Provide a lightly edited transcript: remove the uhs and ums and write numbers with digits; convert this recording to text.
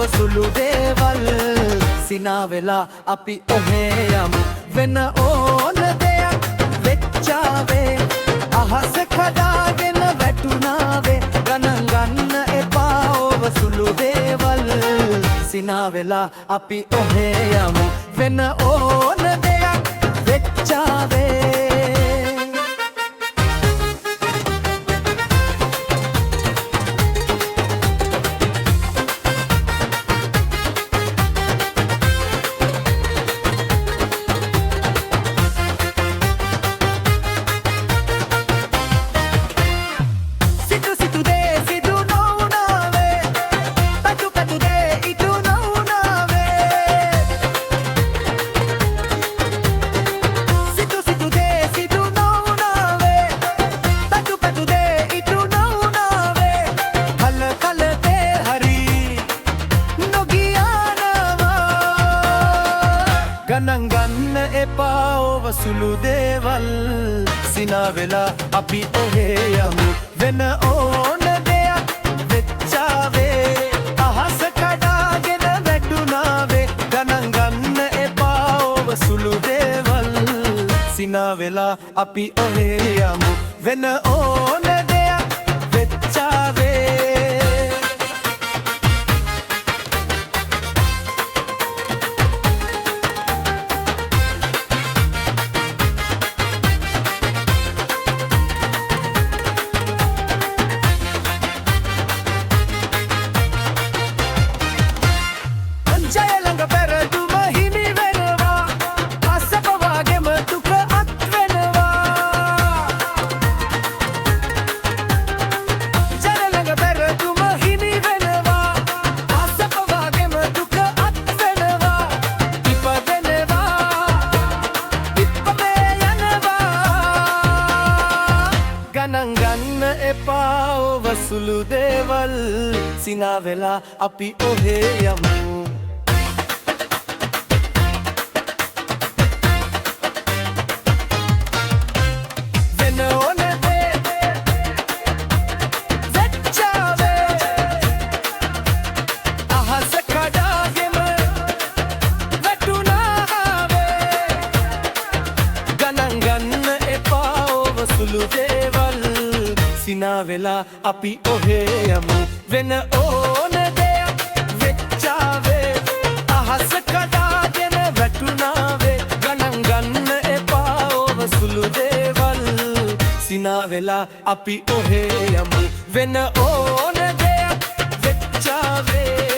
සුළු දේවල් සිනා වෙලා අපි ඔහේ යමු වෙන ඕන දෙයක් වෙච්චාවේ අහස කඩාගෙන වැටුණාවේ ගණන් ගන්න එපා ඔව සුළු දේවල් සිනා වෙලා අපි ඔහේ යමු වෙන ඕන දෙයක් වෙච්චාවේ ගණන් ගන්න එපා ඔව සුළු දේවල් සිනා වෙලා අපි ඔහේ යමු වෙන ඕන දෙයක් වෙච්චාවේ අහස කඩාගෙන වැටුණාවේ ගණන් ගන්න එපා ඔව සුළු දේවල් සිනා වෙලා අපි ඔහේ යමු වෙන ඕන දෙයක් වෙච්චාවේ ගණන් ගන්න එපා ඔව සුළු දේවල් සිනා වෙලා අපි ඔහේ යමු වෙන ඕන දේ වෙච්චාවේ අහස කඩාගෙන වැටුණාවේ ගණන් ගන්න එපා ඔව සුළු දේවල් සිනා වෙලා අපි ඔහේ යමු වෙන ඕන දෙයක් වෙච්චාවේ අහස කඩාගෙන වැටුණාවේ ගණන් ගන්න එපා ඔව සුළු දේවල් සිනා වෙලා අපි ඔහේ යමු වෙන ඕන දෙයක් වෙච්චාවේ